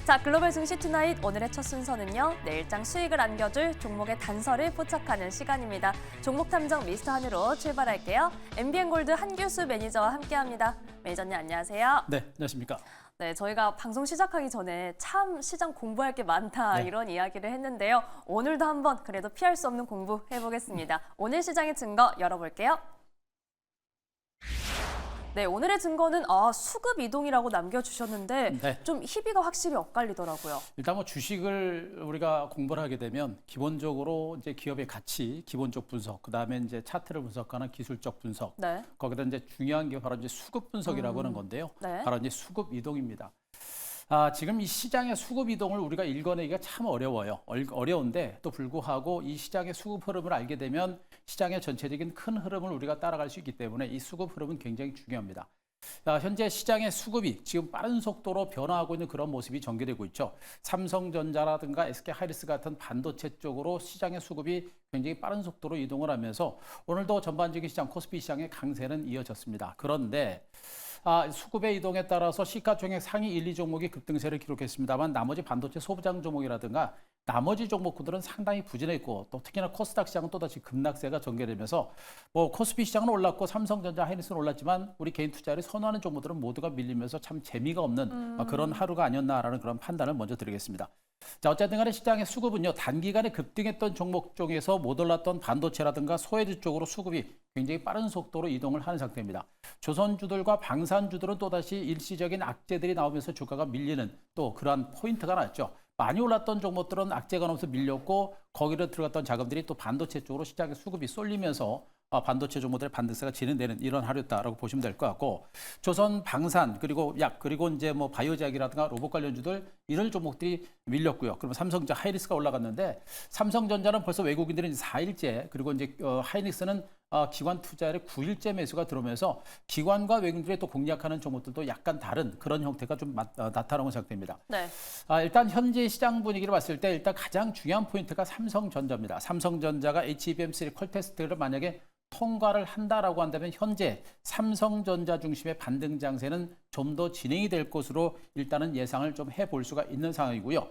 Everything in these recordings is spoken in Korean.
자, 글로벌 증시 투나잇 오늘의 첫 순서는요. 내일장 수익을 안겨줄 종목의 단서를 포착하는 시간입니다. 종목 탐정 미스터 한으로 출발할게요. MBN골드 한규수 매니저와 함께합니다. 매니저님 안녕하세요. 네, 안녕하십니까. 네, 저희가 방송 시작하기 전에 참 시장 공부할 게 많다 이런 이야기를 했는데요. 오늘도 한번 그래도 피할 수 없는 공부 해보겠습니다. 오늘 시장의 증거 열어볼게요. 네, 오늘의 증거는 수급 이동이라고 남겨주셨는데 네. 좀 희비가 확실히 엇갈리더라고요. 일단 뭐 주식을 우리가 공부를 하게 되면 기본적으로 이제 기업의 가치, 기본적 분석, 그다음에 이제 차트를 분석하는 기술적 분석, 네. 거기다 이제 중요한 게 바로 이제 수급 분석이라고 하는 건데요. 네. 바로 이제 수급 이동입니다. 지금 이 시장의 수급 이동을 우리가 읽어내기가 참 어려워요. 어려운데 또 불구하고 이 시장의 수급 흐름을 알게 되면 시장의 전체적인 큰 흐름을 우리가 따라갈 수 있기 때문에 이 수급 흐름은 굉장히 중요합니다. 현재 시장의 수급이 지금 빠른 속도로 변화하고 있는 그런 모습이 전개되고 있죠. 삼성전자라든가 SK하이닉스 같은 반도체 쪽으로 시장의 수급이 굉장히 빠른 속도로 이동을 하면서 오늘도 전반적인 시장, 코스피 시장의 강세는 이어졌습니다. 그런데 수급의 이동에 따라서 시가총액 상위 1, 2종목이 급등세를 기록했습니다만 나머지 반도체 소부장 종목이라든가 나머지 종목들은 상당히 부진했고 또 특히나 코스닥 시장은 또다시 급락세가 전개되면서 뭐 코스피 시장은 올랐고 삼성전자, 하이닉스는 올랐지만 우리 개인 투자를 선호하는 종목들은 모두가 밀리면서 참 재미가 없는 그런 하루가 아니었나라는 그런 판단을 먼저 드리겠습니다. 자, 어쨌든 간에 시장의 수급은요, 단기간에 급등했던 종목 중에서 못 올랐던 반도체라든가 소외주 쪽으로 수급이 굉장히 빠른 속도로 이동을 하는 상태입니다. 조선주들과 방산주들은 또다시 일시적인 악재들이 나오면서 주가가 밀리는 또 그러한 포인트가 났죠. 많이 올랐던 종목들은 악재가 나면서 밀렸고 거기로 들어갔던 자금들이 또 반도체 쪽으로 시장의 수급이 쏠리면서 반도체 종목들의 반등세가 진행되는 이런 하루였다라고 보시면 될 것 같고 조선 방산 그리고 약 그리고 이제 뭐 바이오제약이라든가 로봇 관련주들 이런 종목들이 밀렸고요. 그러면 삼성전자 하이닉스가 올라갔는데 삼성전자는 벌써 외국인들은 이제 4일째 그리고 이제 하이닉스는 기관 투자율의 9일째 매수가 들어오면서 기관과 외국인들이 또 공략하는 종목들도 약간 다른 그런 형태가 좀 나타나고 시작됩니다. 네. 일단 현재 시장 분위기를 봤을 때 일단 가장 중요한 포인트가 삼성전자입니다. 삼성전자가 HBM3 퀄 테스트를 만약에 통과를 한다라고 한다면 현재 삼성전자 중심의 반등 장세는 좀 더 진행이 될 것으로 일단은 예상을 좀 해볼 수가 있는 상황이고요.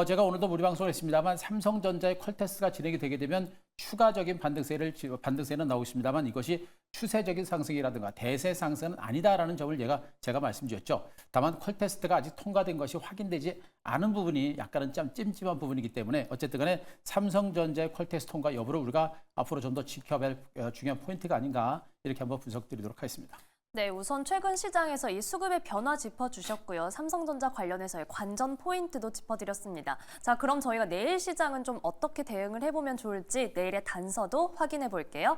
제가 오늘도 무료 방송을 했습니다만 삼성전자의 퀄 테스트가 진행이 되게 되면 추가적인 반등세는 나오고 있습니다만 이것이 추세적인 상승이라든가 대세 상승은 아니다라는 점을 제가 말씀드렸죠. 다만 퀄 테스트가 아직 통과된 것이 확인되지 않은 부분이 약간은 좀 찜찜한 부분이기 때문에 어쨌든 간에 삼성전자의 퀄 테스트 통과 여부를 우리가 앞으로 좀 더 지켜볼 중요한 포인트가 아닌가 이렇게 한번 분석드리도록 하겠습니다. 네, 우선 최근 시장에서 이 수급의 변화 짚어주셨고요. 삼성전자 관련해서의 관전 포인트도 짚어드렸습니다. 자, 그럼 저희가 내일 시장은 좀 어떻게 대응을 해보면 좋을지 내일의 단서도 확인해 볼게요.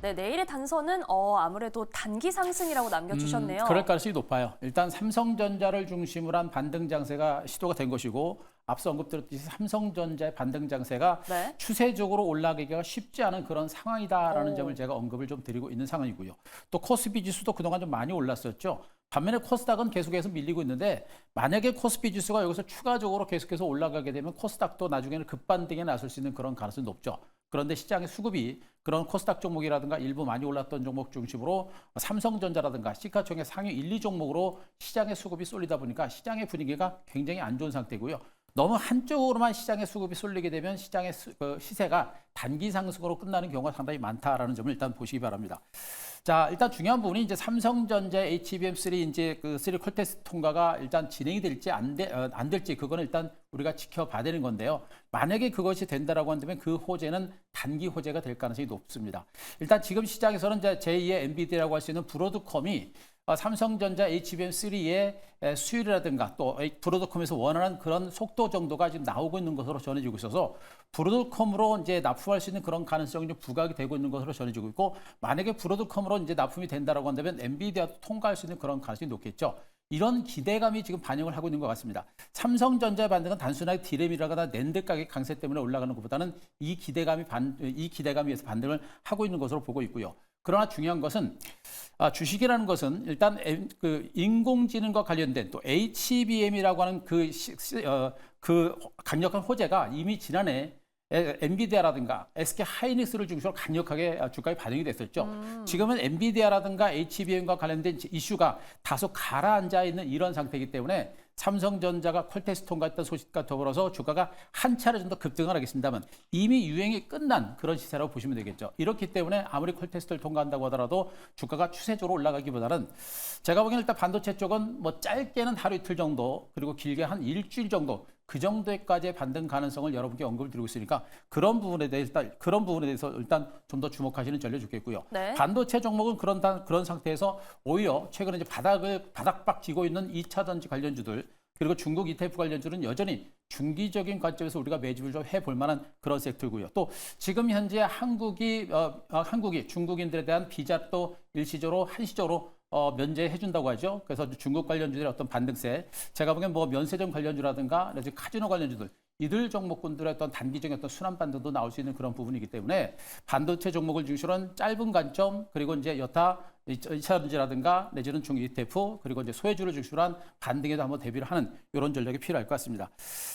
네, 내일의 단서는 아무래도 단기 상승이라고 남겨주셨네요. 그럴 가능성이 높아요. 일단 삼성전자를 중심으로 한 반등 장세가 시도가 된 것이고 앞서 언급드렸듯이 삼성전자의 반등 장세가 네. 추세적으로 올라가기가 쉽지 않은 그런 상황이다라는 점을 제가 언급을 좀 드리고 있는 상황이고요. 또 코스피 지수도 그동안 좀 많이 올랐었죠. 반면에 코스닥은 계속해서 밀리고 있는데 만약에 코스피 지수가 여기서 추가적으로 계속해서 올라가게 되면 코스닥도 나중에는 급반등에 나설 수 있는 그런 가능성이 높죠. 그런데 시장의 수급이 그런 코스닥 종목이라든가 일부 많이 올랐던 종목 중심으로 삼성전자라든가 시가총액 상위 1, 2종목으로 시장의 수급이 쏠리다 보니까 시장의 분위기가 굉장히 안 좋은 상태고요. 너무 한쪽으로만 시장의 수급이 쏠리게 되면 시장의 시세가 단기 상승으로 끝나는 경우가 상당히 많다라는 점을 일단 보시기 바랍니다. 자, 일단 중요한 부분이 이제 삼성전자 HBM3 이제 그 3 퀄 테스트 통과가 일단 진행이 될지 안 될지 그거는 일단 우리가 지켜봐야 되는 건데요. 만약에 그것이 된다라고 한다면 그 호재는 단기 호재가 될 가능성이 높습니다. 일단 지금 시장에서는 이제 제2의 엔비디아라고 할 수 있는 브로드컴이 삼성전자 HBM3의 수율이라든가 또 브로드컴에서 원하는 그런 속도 정도가 지금 나오고 있는 것으로 전해지고 있어서 브로드컴으로 이제 납품할 수 있는 그런 가능성이 좀 부각이 되고 있는 것으로 전해지고 있고 만약에 브로드컴으로 이제 납품이 된다라고 한다면 엔비디아도 통과할 수 있는 그런 가능성이 높겠죠. 이런 기대감이 지금 반영을 하고 있는 것 같습니다. 삼성전자의 반등은 단순하게 디램이라거나 낸드 가격 강세 때문에 올라가는 것보다는 이 기대감에 의해서 반등을 하고 있는 것으로 보고 있고요. 그러나 중요한 것은 주식이라는 것은 일단 그 인공지능과 관련된 또 HBM이라고 하는 그 강력한 호재가 이미 지난해 엔비디아라든가 SK 하이닉스를 중심으로 강력하게 주가에 반영이 됐었죠. 지금은 엔비디아라든가 HBM과 관련된 이슈가 다소 가라앉아 있는 이런 상태이기 때문에 삼성전자가 퀄테스트 통과했던 소식과 더불어서 주가가 한 차례 정도 급등을 하겠습니다만 이미 유행이 끝난 그런 시세라고 보시면 되겠죠. 이렇기 때문에 아무리 퀄테스트를 통과한다고 하더라도 주가가 추세적으로 올라가기보다는 제가 보기에는 일단 반도체 쪽은 뭐 짧게는 하루 이틀 정도 그리고 길게 한 일주일 정도 그 정도까지의 반등 가능성을 여러분께 언급을 드리고 있으니까 그런 부분에 대해서 일단 좀 더 주목하시는 전략 좋겠고요. 네. 반도체 종목은 그런 상태에서 오히려 최근에 이제 바닥박 쥐고 있는 2차 전지 관련주들 그리고 중국 ETF 관련주는 여전히 중기적인 관점에서 우리가 매집을 좀 해볼 만한 그런 섹터고요. 또 지금 현재 한국이 중국인들에 대한 비자 또 일시적으로 한시적으로 면제해준다고 하죠. 그래서 중국 관련주들의 어떤 반등세, 제가 보기엔 뭐 면세점 관련주라든가 카지노 관련주들 이들 종목군들의 어떤 단기적인 어떤 순환 반등도 나올 수 있는 그런 부분이기 때문에 반도체 종목을 중심으로 한 짧은 관점 그리고 이제 여타 2차전지라든가 내지는 중 ETF 그리고 이제 소외주를 중심으로 한 반등에도 한번 대비를 하는 이런 전략이 필요할 것 같습니다.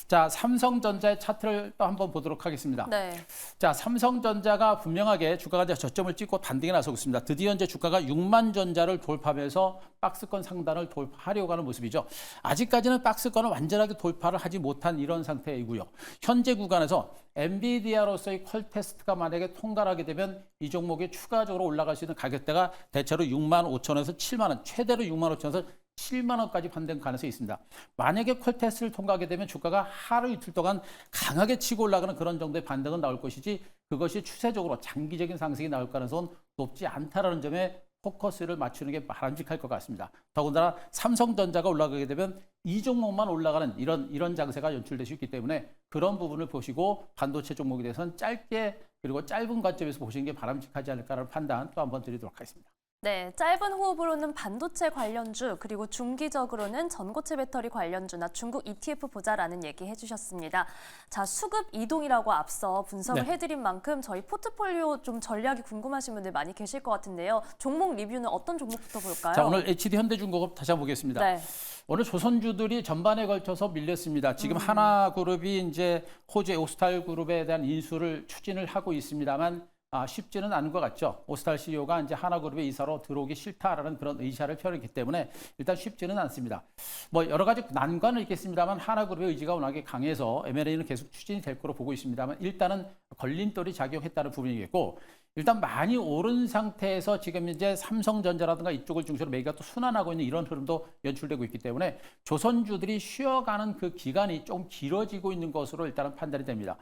자, 삼성전자의 차트를 또 한번 보도록 하겠습니다. 네. 자, 삼성전자가 분명하게 주가가 이제 저점을 찍고 반등에 나서고 있습니다. 드디어 이제 주가가 6만 전자를 돌파하면서 박스권 상단을 돌파하려고 하는 모습이죠. 아직까지는 박스권을 완전하게 돌파를 하지 못한 이런 상태이고요. 현재 구간에서 엔비디아로서의 퀄테스트가 만약에 통과를 하게 되면 이 종목이 추가적으로 올라갈 수 있는 가격대가 대체로 6만 5천원에서 7만 원, 최대로 6만 5천원에서 7만 원까지 반등 가능성이 있습니다. 만약에 퀄테스트를 통과하게 되면 주가가 하루 이틀 동안 강하게 치고 올라가는 그런 정도의 반등은 나올 것이지 그것이 추세적으로 장기적인 상승이 나올 가능성은 높지 않다라는 점에 포커스를 맞추는 게 바람직할 것 같습니다. 더군다나 삼성전자가 올라가게 되면 이 종목만 올라가는 이런 장세가 연출될 수 있기 때문에 그런 부분을 보시고 반도체 종목에 대해서는 짧게 그리고 짧은 관점에서 보시는 게 바람직하지 않을까라는 판단 또 한번 드리도록 하겠습니다. 네, 짧은 호흡으로는 반도체 관련주 그리고 중기적으로는 전고체 배터리 관련주나 중국 ETF 보자라는 얘기 해주셨습니다. 자, 수급 이동이라고 앞서 분석을 해드린 만큼 저희 포트폴리오 좀 전략이 궁금하신 분들 많이 계실 것 같은데요. 종목 리뷰는 어떤 종목부터 볼까요? 자, 오늘 HD 현대중공업 다시 한번 보겠습니다. 네. 오늘 조선주들이 전반에 걸쳐서 밀렸습니다. 지금 하나그룹이 이제 호주의 오스탈 그룹에 대한 인수를 추진을 하고 있습니다만 쉽지는 않은 것 같죠. 오스탈 CEO가 이제 하나그룹의 이사로 들어오기 싫다라는 그런 의사를 표현했기 때문에 일단 쉽지는 않습니다. 뭐 여러 가지 난관은 있겠습니다만 하나그룹의 의지가 워낙에 강해서 M&A는 계속 추진이 될 거로 보고 있습니다만 일단은 걸림돌이 작용했다는 부분이겠고 일단 많이 오른 상태에서 지금 이제 삼성전자라든가 이쪽을 중심으로 매기가 또 순환하고 있는 이런 흐름도 연출되고 있기 때문에 조선주들이 쉬어가는 그 기간이 좀 길어지고 있는 것으로 일단은 판단이 됩니다.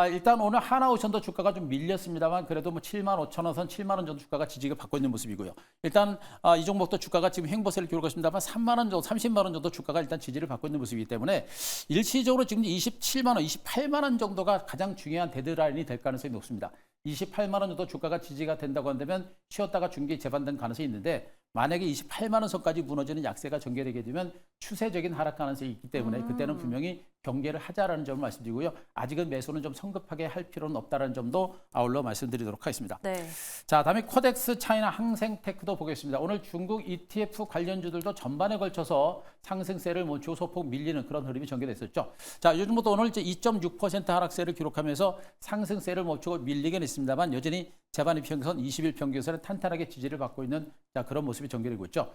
일단 오늘 하나오션도 주가가 좀 밀렸습니다만 그래도 뭐 7만 5천 원선 7만 원 정도 주가가 지지를 받고 있는 모습이고요. 일단 이 종목도 주가가 지금 횡보세를 기록했습니다만 3만 원 정도, 30만 원 정도 주가가 일단 지지를 받고 있는 모습이기 때문에 일시적으로 지금 27만 원, 28만 원 정도가 가장 중요한 데드라인이 될 가능성이 높습니다. 28만 원 정도 주가가 지지가 된다고 한다면 쉬었다가 중기 재반등 가능성이 있는데 만약에 28만 원 선까지 무너지는 약세가 전개되게 되면 추세적인 하락 가능성이 있기 때문에 그때는 분명히 경계를 하자라는 점을 말씀드리고요. 아직은 매수는 좀 성급하게 할 필요는 없다는 점도 아울러 말씀드리도록 하겠습니다. 네. 자, 다음에 코덱스 차이나 항생테크도 보겠습니다. 오늘 중국 ETF 관련주들도 전반에 걸쳐서 상승세를 멈추고 소폭 밀리는 그런 흐름이 전개됐었죠. 자, 요즘부터 오늘 이제 2.6% 하락세를 기록하면서 상승세를 멈추고 밀리긴 했습니다만 여전히 재반 이평선 20일 평균선은 탄탄하게 지지를 받고 있는 그런 모습이 전개되고 있죠.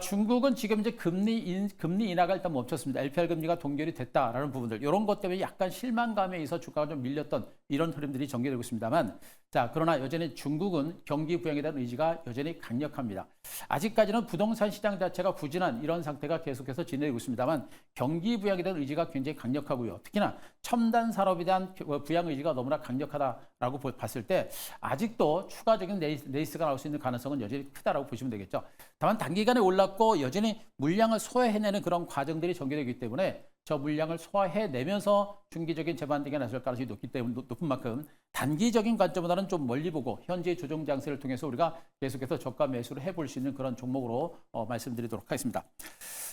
중국은 지금 이제 금리 인하가 일단 멈췄습니다. LPR 금리가 동결이 됐다라는 부분들 이런 것 때문에 약간 실망감에 의해서 주가가 좀 밀렸던 이런 흐름들이 전개되고 있습니다만 자, 그러나 여전히 중국은 경기 부양에 대한 의지가 여전히 강력합니다. 아직까지는 부동산 시장 자체가 부진한 이런 상태가 계속해서 진행되고 있습니다만 경기 부양에 대한 의지가 굉장히 강력하고요. 특히나 첨단 산업에 대한 부양 의지가 너무나 강력하다라고 봤을 때 아직도 추가적인 레이스가 나올 수 있는 가능성은 여전히 크다라고 보시면 되겠죠. 다만 단기간에 올랐고 여전히 물량을 소화해내는 그런 과정들이 전개되기 때문에 저 물량을 소화해내면서 중기적인 재반등에 나설 가능성이 높은 만큼 단기적인 관점보다는 좀 멀리 보고 현재의 조정 장세를 통해서 우리가 계속해서 저가 매수를 해볼 수 있는 그런 종목으로 말씀드리도록 하겠습니다.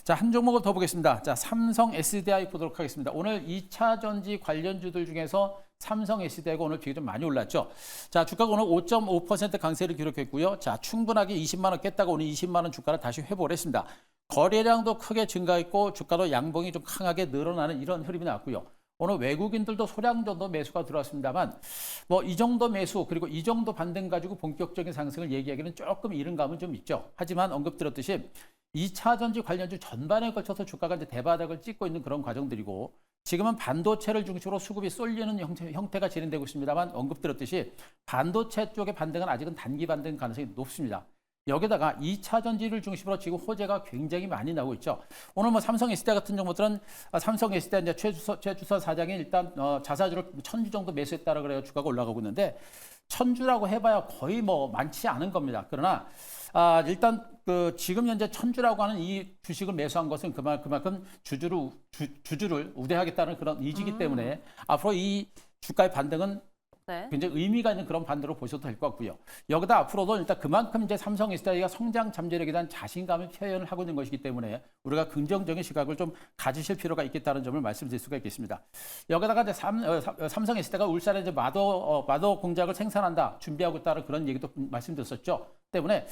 자, 한 종목을 더 보겠습니다. 자, 삼성 SDI 보도록 하겠습니다. 오늘 2차 전지 관련주들 중에서 삼성 SDI가 오늘 비교적 많이 올랐죠. 자, 주가가 오늘 5.5% 강세를 기록했고요. 자, 충분하게 20만 원 깼다가 오늘 20만 원 주가를 다시 회복을 했습니다. 거래량도 크게 증가했고 주가도 양봉이 좀 강하게 늘어나는 이런 흐름이 나왔고요. 오늘 외국인들도 소량 정도 매수가 들어왔습니다만 뭐 이 정도 매수 그리고 이 정도 반등 가지고 본격적인 상승을 얘기하기는 조금 이른 감은 좀 있죠. 하지만 언급드렸듯이 2차 전지 관련주 전반에 걸쳐서 주가가 이제 대바닥을 찍고 있는 그런 과정들이고 지금은 반도체를 중심으로 수급이 쏠리는 형태가 진행되고 있습니다만 언급드렸듯이 반도체 쪽의 반등은 아직은 단기 반등 가능성이 높습니다. 여기다가 2차 전지를 중심으로 지금 호재가 굉장히 많이 나오고 있죠. 오늘 뭐 삼성 SDI 같은 종목들은 삼성 SDI 이제 최주선 사장이 일단 자사주를 1000주 정도 매수했다라 그래요. 주가가 올라가고 있는데 1000주라고 해봐야 거의 뭐 많지 않은 겁니다. 그러나 일단 그 지금 현재 1000주라고 하는 이 주식을 매수한 것은 그만큼 주주를 우대하겠다는 그런 의지이기 때문에 앞으로 이 주가의 반등은 네. 굉장히 의미가 있는 그런 반대로 보셔도 될 것 같고요. 여기다 앞으로도 일단 그만큼 이제 삼성 SDI가 성장 잠재력에 대한 자신감을 표현을 하고 있는 것이기 때문에 우리가 긍정적인 시각을 좀 가지실 필요가 있겠다는 점을 말씀드릴 수가 있겠습니다. 여기다가 이제 삼성 SDI가 울산에 이제 마더 공장을 생산한다, 준비하고 있다는 그런 얘기도 말씀드렸었죠. 때문에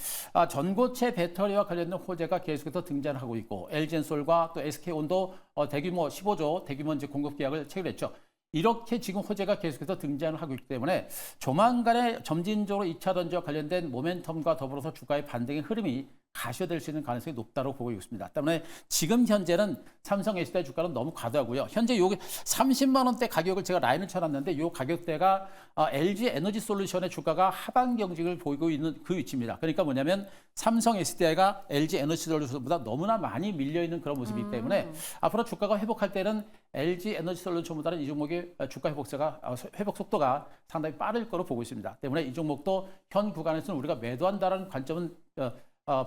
전고체 배터리와 관련된 호재가 계속해서 등장을 하고 있고 LG엔솔과 또 SK온도 대규모 15조 대규모 이제 공급 계약을 체결했죠. 이렇게 지금 호재가 계속해서 등장을 하고 있기 때문에 조만간에 점진적으로 2차 전지와 관련된 모멘텀과 더불어서 주가의 반등의 흐름이 가셔될 수 있는 가능성이 높다고 보고 있습니다. 때문에 지금 현재는 삼성 SDI 주가는 너무 과도하고요. 현재 요게 30만 원대 가격을 제가 라인을 쳐놨는데 요 가격대가 LG 에너지 솔루션의 주가가 하반 경직을 보이고 있는 그 위치입니다. 그러니까 뭐냐면 삼성 SDI가 LG 에너지 솔루션보다 너무나 많이 밀려 있는 그런 모습이기 때문에 앞으로 주가가 회복할 때는 LG 에너지 솔루션보다는 이 종목의 주가 회복 속도가 상당히 빠를 거로 보고 있습니다. 때문에 이 종목도 현 구간에서는 우리가 매도한다는 관점은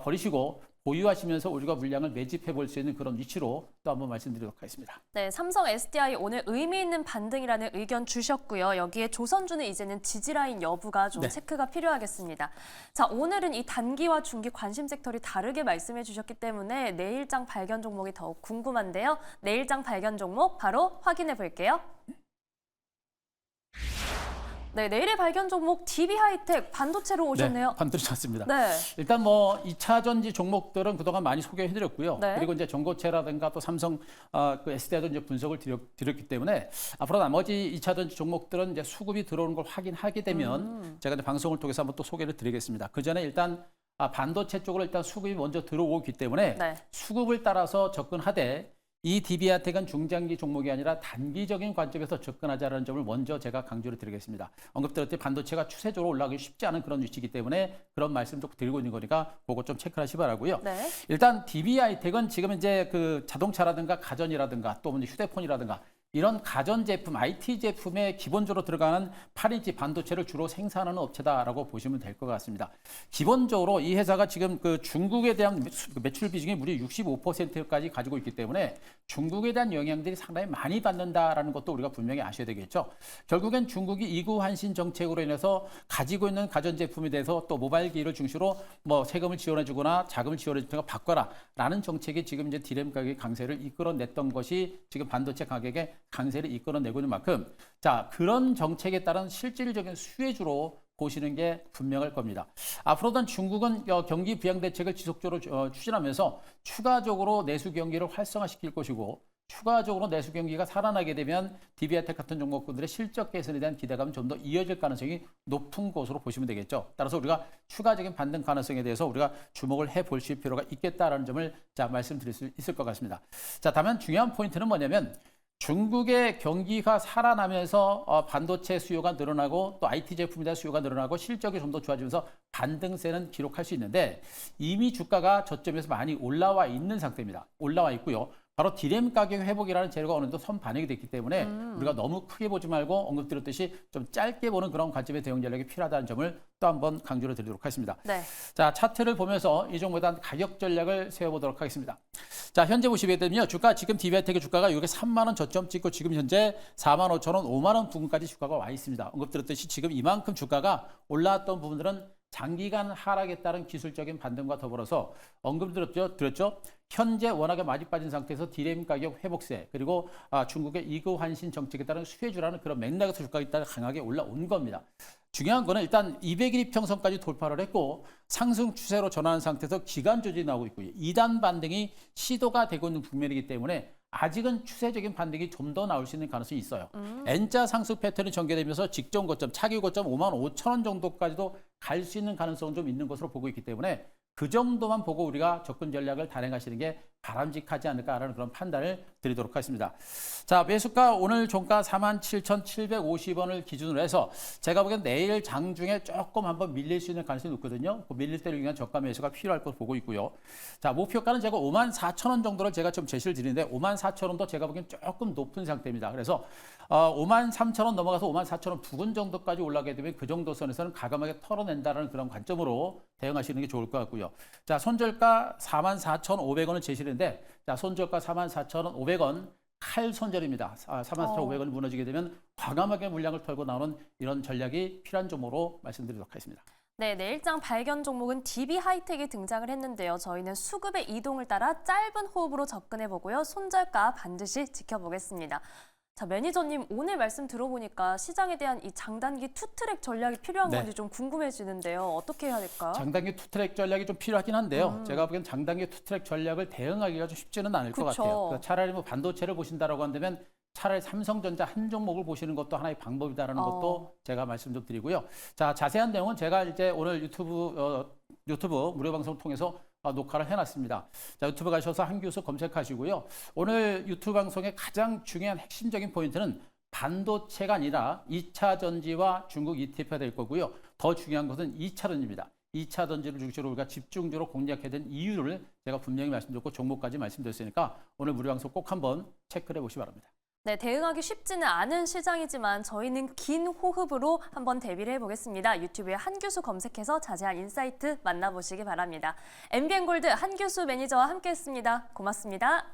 버리시고 보유하시면서 우리가 물량을 매집해 볼 수 있는 그런 위치로 또 한번 말씀드리도록 하겠습니다. 네, 삼성 SDI 오늘 의미 있는 반등이라는 의견 주셨고요. 여기에 조선주는 이제는 지지라인 여부가 좀 네. 체크가 필요하겠습니다. 자, 오늘은 이 단기와 중기 관심 섹터를 다르게 말씀해 주셨기 때문에 내일장 발견 종목이 더욱 궁금한데요. 내일장 발견 종목 바로 확인해 볼게요. 네, 내일의 발견 종목 DB하이텍 반도체로 오셨네요. 네, 반도체 쳤습니다. 네. 일단 뭐 2차 전지 종목들은 그동안 많이 소개해드렸고요. 네. 그리고 이제 전고체라든가 또 삼성 그 SDI도 이제 분석을 드렸기 때문에 앞으로 나머지 2차 전지 종목들은 이제 수급이 들어오는 걸 확인하게 되면 제가 이제 방송을 통해서 한번 또 소개를 드리겠습니다. 그 전에 일단 반도체 쪽으로 일단 수급이 먼저 들어오기 때문에 네. 수급을 따라서 접근하되 이 DB하이텍은 중장기 종목이 아니라 단기적인 관점에서 접근하자라는 점을 먼저 제가 강조를 드리겠습니다. 언급드렸듯이 반도체가 추세적으로 올라가기 쉽지 않은 그런 위치이기 때문에 그런 말씀도 드리고 있는 거니까 그거 좀 체크하시 바라고요. 네. 일단 DB하이텍은 지금 이제 그 자동차라든가 가전이라든가 또 휴대폰이라든가 이런 가전제품, IT 제품에 기본적으로 들어가는 8인치 반도체를 주로 생산하는 업체다라고 보시면 될 것 같습니다. 기본적으로 이 회사가 지금 그 중국에 대한 매출 비중이 무려 65%까지 가지고 있기 때문에 중국에 대한 영향들이 상당히 많이 받는다라는 것도 우리가 분명히 아셔야 되겠죠. 결국엔 중국이 이구 환신 정책으로 인해서 가지고 있는 가전제품에 대해서 또 모바일기를 중심으로 뭐 세금을 지원해주거나 자금을 지원해주거나 바꿔라라는 정책이 지금 이제 디램 가격의 강세를 이끌어냈던 것이 지금 반도체 가격의 강세를 이끌어내고 있는 만큼 자 그런 정책에 따른 실질적인 수혜주로 보시는 게 분명할 겁니다. 앞으로는 중국은 경기 부양 대책을 지속적으로 추진하면서 추가적으로 내수 경기를 활성화시킬 것이고 추가적으로 내수 경기가 살아나게 되면 DB하이텍 같은 종목군들의 실적 개선에 대한 기대감은 좀 더 이어질 가능성이 높은 것으로 보시면 되겠죠. 따라서 우리가 추가적인 반등 가능성에 대해서 우리가 주목을 해보실 필요가 있겠다라는 점을 자 말씀드릴 수 있을 것 같습니다. 자, 다만 중요한 포인트는 뭐냐면 중국의 경기가 살아나면서 반도체 수요가 늘어나고 또 IT 제품에 대한 수요가 늘어나고 실적이 좀 더 좋아지면서 반등세는 기록할 수 있는데 이미 주가가 저점에서 많이 올라와 있는 상태입니다. 올라와 있고요. 바로 디램 가격 회복이라는 재료가 어느 정도 선 반영이 됐기 때문에 우리가 너무 크게 보지 말고 언급드렸듯이 좀 짧게 보는 그런 관점의 대응 전략이 필요하다는 점을 또 한번 강조를 드리도록 하겠습니다. 네. 자, 차트를 보면서 이 종목에 대한 가격 전략을 세워보도록 하겠습니다. 자, 현재 보시게 되면요. 주가 지금 DB하이텍의 주가가 이게 3만 원 저점 찍고 지금 현재 4만 5천 원, 5만 원 부근까지 주가가 와 있습니다. 언급드렸듯이 지금 이만큼 주가가 올라왔던 부분들은 장기간 하락에 따른 기술적인 반등과 더불어서 언급드렸죠. 현재 워낙에 많이 빠진 상태에서 디램 가격 회복세 그리고 중국의 이구 환신 정책에 따른 수혜주라는 그런 맥락에서 주가가 일단 강하게 올라온 겁니다. 중요한 거는 일단 200일 이평선까지 돌파를 했고 상승 추세로 전환한 상태에서 기간 조정이 나오고 있고요. 2단 반등이 시도가 되고 있는 국면이기 때문에 아직은 추세적인 반등이 좀 더 나올 수 있는 가능성이 있어요. N자 상승 패턴이 전개되면서 직전 고점, 차기 고점 55,000원 정도까지도 갈 수 있는 가능성은 좀 있는 것으로 보고 있기 때문에 그 정도만 보고 우리가 접근 전략을 단행하시는 게 바람직하지 않을까라는 그런 판단을 드리도록 하겠습니다. 자, 매수가 오늘 종가 47,750원을 기준으로 해서 제가 보기엔 내일 장중에 조금 한번 밀릴 수 있는 가능성이 높거든요. 그 밀릴 때를 위한 저가 매수가 필요할 것으로 보고 있고요. 자, 목표가는 제가 54,000원 정도를 제가 좀 제시를 드리는데 54,000원도 제가 보기엔 조금 높은 상태입니다. 그래서 53,000원 넘어가서 54,000원 부근 정도까지 올라가게 되면 그 정도 선에서는 가감하게 털어낸다는 그런 관점으로 대응하시는 게 좋을 것 같고요. 자, 손절가 44,500원을 제시했는데 자, 손절가 44,500원 칼 손절입니다. 44,500원이 무너지게 되면 과감하게 물량을 털고 나오는 이런 전략이 필요한 종목으로 말씀드리도록 하겠습니다. 네, 내일장 발견 종목은 DB 하이텍이 등장을 했는데요. 저희는 수급의 이동을 따라 짧은 호흡으로 접근해 보고요. 손절가 반드시 지켜보겠습니다. 자, 매니저님 오늘 말씀 들어보니까 시장에 대한 이 장단기 투트랙 전략이 필요한 네. 건지 좀 궁금해지는데요. 어떻게 해야 될까요? 장단기 투트랙 전략이 좀 필요하긴 한데요. 제가 보기엔 장단기 투트랙 전략을 대응하기가 좀 쉽지는 않을 것 그쵸. 같아요. 그래서 차라리 뭐 반도체를 보신다라고 한다면 차라리 삼성전자 한 종목을 보시는 것도 하나의 방법이다라는 것도 제가 말씀 좀 드리고요. 자, 자세한 내용은 제가 이제 오늘 유튜브 무료 방송을 통해서 녹화를 해놨습니다. 자, 유튜브 가셔서 한교수 검색하시고요. 오늘 유튜브 방송의 가장 중요한 핵심적인 포인트는 반도체가 아니라 2차 전지와 중국 ETF가 될 거고요. 더 중요한 것은 2차 전지입니다. 2차 전지를 중심으로 우리가 집중적으로 공략해야 되는 이유를 제가 분명히 말씀드렸고 종목까지 말씀드렸으니까 오늘 무료 방송 꼭 한번 체크를 해보시기 바랍니다. 네, 대응하기 쉽지는 않은 시장이지만 저희는 긴 호흡으로 한번 대비를 해보겠습니다. 유튜브에 한교수 검색해서 자세한 인사이트 만나보시기 바랍니다. MBN골드 한교수 매니저와 함께했습니다. 고맙습니다.